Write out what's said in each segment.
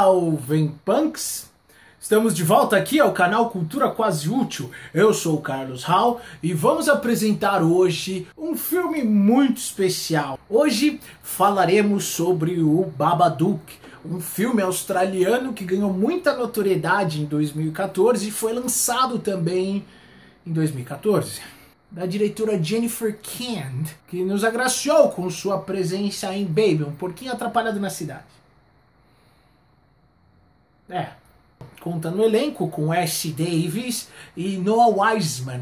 Salve punks! Estamos de volta aqui ao canal Cultura Quase Útil. Eu sou o Carlos Hall e vamos apresentar hoje um filme muito especial. Hoje falaremos sobre o Babadook, um filme australiano que ganhou muita notoriedade em 2014 e foi lançado também em 2014. Da diretora Jennifer Kent, que nos agraciou com sua presença em Baby, um porquinho atrapalhado na cidade. Conta no elenco com Ashley Davis e Noah Wiseman,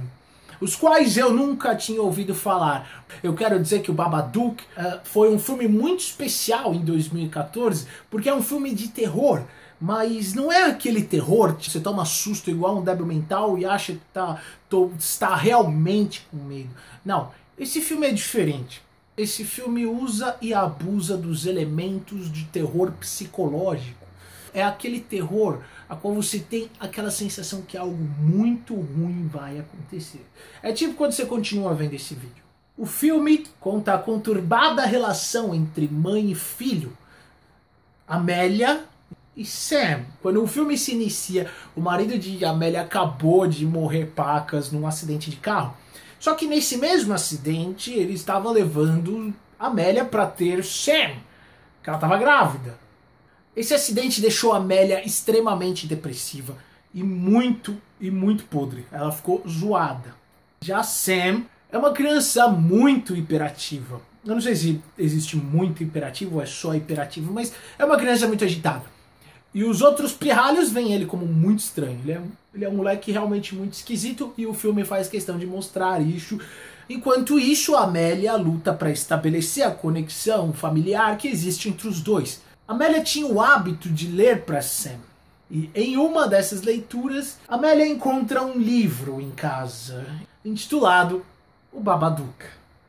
os quais eu nunca tinha ouvido falar. Eu quero dizer que o Babadook foi um filme muito especial em 2014, porque é um filme de terror, mas não é aquele terror que você toma susto igual um débil mental e acha que está realmente com medo. Não, esse filme é diferente. Esse filme usa e abusa dos elementos de terror psicológico. É aquele terror a qual você tem aquela sensação que algo muito ruim vai acontecer. É tipo quando você continua vendo esse vídeo. O filme conta a conturbada relação entre mãe e filho, Amélia e Sam. Quando o filme se inicia, o marido de Amélia acabou de morrer pacas num acidente de carro. Só que nesse mesmo acidente, ele estava levando Amélia para ter Sam, que ela estava grávida. Esse acidente deixou a Amélia extremamente depressiva e muito podre. Ela ficou zoada. Já Sam é uma criança muito hiperativa. Eu não sei se existe muito hiperativo ou é só hiperativo, mas é uma criança muito agitada. E os outros pirralhos veem ele como muito estranho. Ele é um moleque realmente muito esquisito e o filme faz questão de mostrar isso. Enquanto isso, a Amélia luta para estabelecer a conexão familiar que existe entre os dois. Amélia tinha o hábito de ler para Sam. E em uma dessas leituras, Amélia encontra um livro em casa, intitulado O Babadook.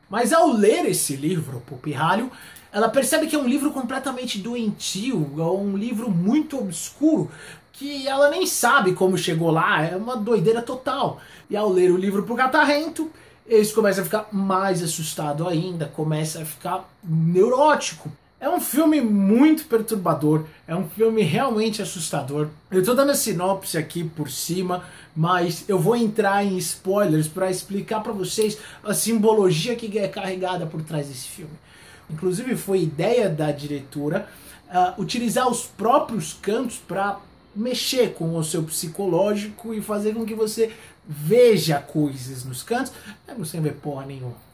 Mas ao ler esse livro, pro pirralho, ela percebe que é um livro completamente doentio, é um livro muito obscuro, que ela nem sabe como chegou lá, é uma doideira total. E ao ler o livro pro catarrento, eles começam a ficar mais assustado ainda, começa a ficar neurótico. É um filme muito perturbador, é um filme realmente assustador. Eu tô dando a sinopse aqui por cima, mas eu vou entrar em spoilers para explicar para vocês a simbologia que é carregada por trás desse filme. Inclusive foi ideia da diretora utilizar os próprios cantos para mexer com o seu psicológico e fazer com que você veja coisas nos cantos, mesmo sem ver porra nenhuma.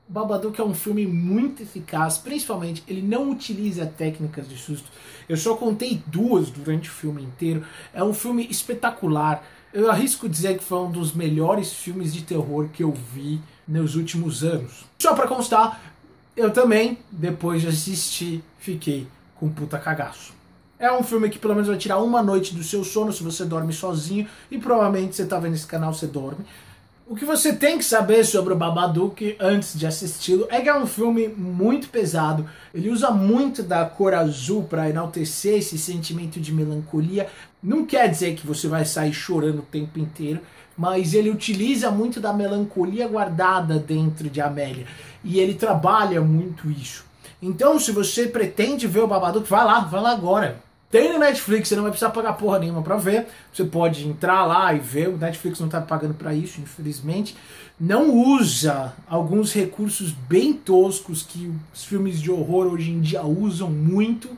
O Babadook é um filme muito eficaz, principalmente ele não utiliza técnicas de susto. Eu só contei duas durante o filme inteiro. É um filme espetacular. Eu arrisco dizer que foi um dos melhores filmes de terror que eu vi nos últimos anos. Só pra constar, eu também, depois de assistir, fiquei com puta cagaço. É um filme que pelo menos vai tirar uma noite do seu sono se você dorme sozinho, e provavelmente você tá vendo esse canal, você dorme. O que você tem que saber sobre o Babadook antes de assisti-lo é que é um filme muito pesado. Ele usa muito da cor azul para enaltecer esse sentimento de melancolia. Não quer dizer que você vai sair chorando o tempo inteiro, mas ele utiliza muito da melancolia guardada dentro de Amélia. E ele trabalha muito isso. Então, se você pretende ver o Babadook, vai lá agora. Tem no Netflix, você não vai precisar pagar porra nenhuma pra ver. Você pode entrar lá e ver. O Netflix não tá pagando pra isso, infelizmente. Não usa alguns recursos bem toscos que os filmes de horror hoje em dia usam muito.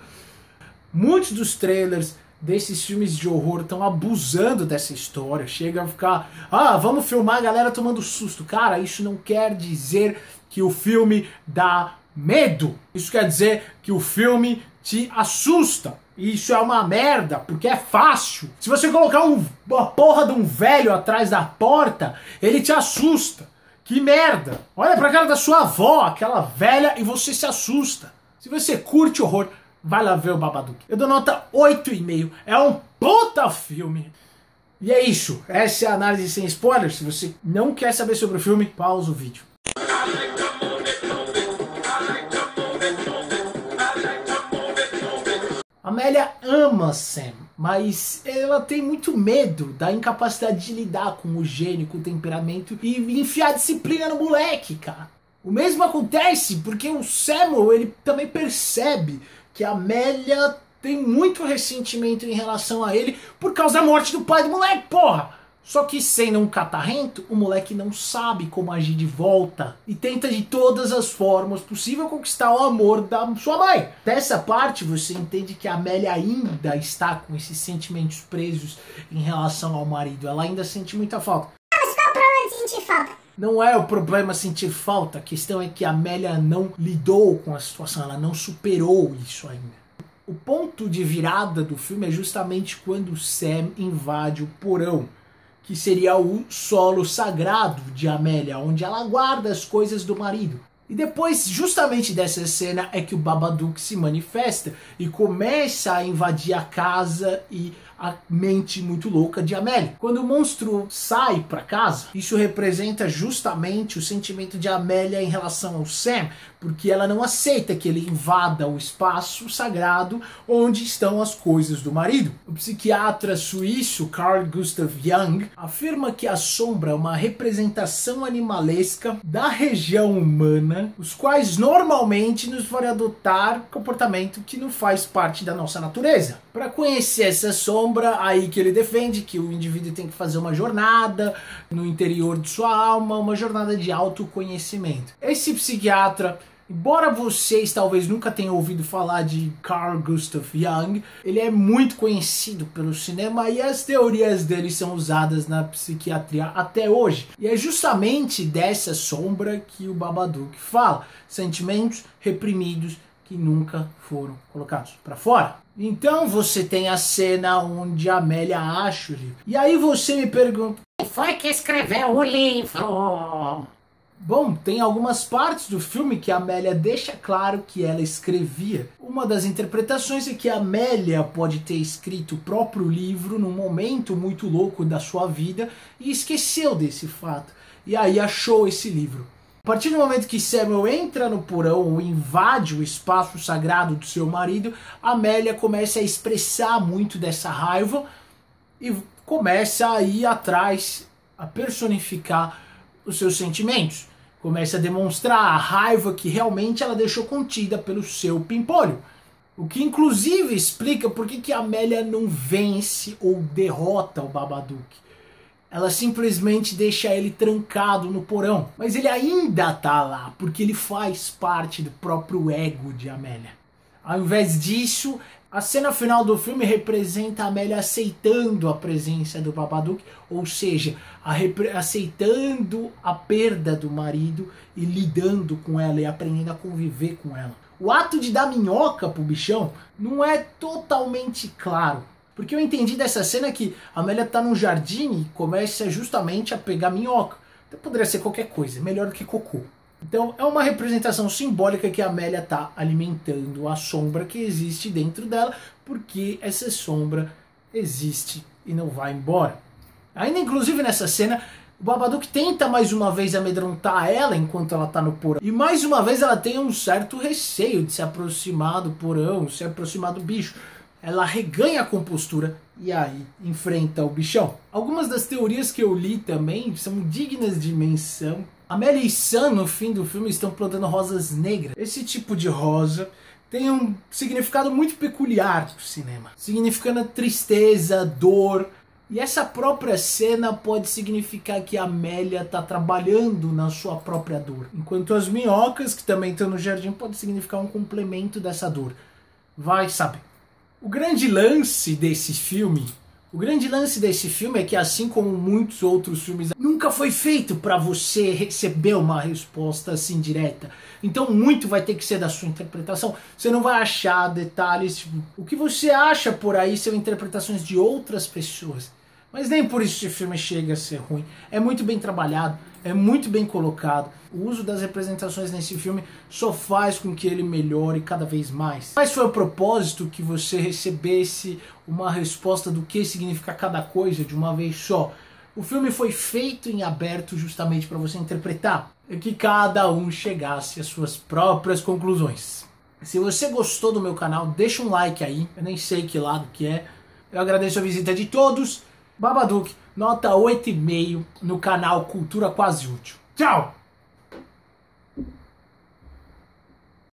Muitos dos trailers desses filmes de horror estão abusando dessa história. Chega a ficar, vamos filmar a galera tomando susto. Cara, isso não quer dizer que o filme dá medo. Isso quer dizer que o filme te assusta. E isso é uma merda, porque é fácil. Se você colocar uma porra de um velho atrás da porta, ele te assusta. Que merda. Olha pra cara da sua avó, aquela velha, e você se assusta. Se você curte horror, vai lá ver o Babadook. Eu dou nota 8,5. É um puta filme. E é isso. Essa é a análise sem spoilers. Se você não quer saber sobre o filme, pausa o vídeo. Amélia ama Sam, mas ela tem muito medo da incapacidade de lidar com o gênio, com o temperamento e enfiar disciplina no moleque, cara. O mesmo acontece porque o Samuel, ele também percebe que a Amélia tem muito ressentimento em relação a ele por causa da morte do pai do moleque, porra! Só que sendo um catarrento, o moleque não sabe como agir de volta e tenta de todas as formas possíveis conquistar o amor da sua mãe. Dessa parte você entende que a Amélia ainda está com esses sentimentos presos em relação ao marido. Ela ainda sente muita falta. Mas qual é o problema de sentir falta? Não é o problema sentir falta, a questão é que a Amélia não lidou com a situação, ela não superou isso ainda. O ponto de virada do filme é justamente quando Sam invade o porão, que seria o solo sagrado de Amélia, onde ela guarda as coisas do marido. E depois, justamente dessa cena, é que o Babadook se manifesta e começa a invadir a casa e a mente muito louca de Amélia. Quando o monstro sai para casa, isso representa justamente o sentimento de Amélia em relação ao Sam, porque ela não aceita que ele invada o espaço sagrado onde estão as coisas do marido. O psiquiatra suíço Carl Gustav Jung afirma que a sombra é uma representação animalesca da região humana, os quais normalmente nos fazem adotar comportamento que não faz parte da nossa natureza. Para conhecer essa sombra, aí que ele defende que o indivíduo tem que fazer uma jornada no interior de sua alma, uma jornada de autoconhecimento. Esse psiquiatra, embora vocês talvez nunca tenham ouvido falar de Carl Gustav Jung, ele é muito conhecido pelo cinema e as teorias dele são usadas na psiquiatria até hoje. E é justamente dessa sombra que o Babadook fala, sentimentos reprimidos que nunca foram colocados para fora. Então você tem a cena onde a Amélia acha o livro. E aí você me pergunta: Quem foi que escreveu o livro? Bom, tem algumas partes do filme que a Amélia deixa claro que ela escrevia. Uma das interpretações é que a Amélia pode ter escrito o próprio livro num momento muito louco da sua vida e esqueceu desse fato. E aí achou esse livro. A partir do momento que Samuel entra no porão ou invade o espaço sagrado do seu marido, a Amélia começa a expressar muito dessa raiva e começa a ir atrás, a personificar os seus sentimentos. Começa a demonstrar a raiva que realmente ela deixou contida pelo seu pimpolho. O que inclusive explica por que a Amélia não vence ou derrota o Babadook. Ela simplesmente deixa ele trancado no porão. Mas ele ainda tá lá, porque ele faz parte do próprio ego de Amélia. Ao invés disso, a cena final do filme representa a Amélia aceitando a presença do Babadook, ou seja, aceitando a perda do marido e lidando com ela e aprendendo a conviver com ela. O ato de dar minhoca pro bichão não é totalmente claro. Porque eu entendi dessa cena que a Amélia tá num jardim e começa justamente a pegar minhoca. Então poderia ser qualquer coisa, melhor do que cocô. Então é uma representação simbólica que a Amélia tá alimentando a sombra que existe dentro dela, porque essa sombra existe e não vai embora. Ainda inclusive nessa cena, o Babadook tenta mais uma vez amedrontar ela enquanto ela tá no porão. E mais uma vez ela tem um certo receio de se aproximar do porão, se aproximar do bicho. Ela reganha a compostura e aí enfrenta o bichão. Algumas das teorias que eu li também são dignas de menção. Amélia e Sam no fim do filme estão plantando rosas negras. Esse tipo de rosa tem um significado muito peculiar no cinema, significando tristeza, dor. E essa própria cena pode significar que a Amélia está trabalhando na sua própria dor. Enquanto as minhocas, que também estão no jardim, pode significar um complemento dessa dor. Vai saber. O grande lance desse filme é que, assim como muitos outros filmes, nunca foi feito para você receber uma resposta assim direta. Então muito vai ter que ser da sua interpretação. Você não vai achar detalhes, tipo, o que você acha por aí são interpretações de outras pessoas. Mas nem por isso esse filme chega a ser ruim. É muito bem trabalhado, é muito bem colocado. O uso das representações nesse filme só faz com que ele melhore cada vez mais. Mas foi o propósito que você recebesse uma resposta do que significa cada coisa de uma vez só. O filme foi feito em aberto justamente para você interpretar e que cada um chegasse às suas próprias conclusões. Se você gostou do meu canal, deixa um like aí. Eu nem sei que lado que é. Eu agradeço a visita de todos. Babadook, nota 8,5 no canal Cultura Quase Útil. Tchau!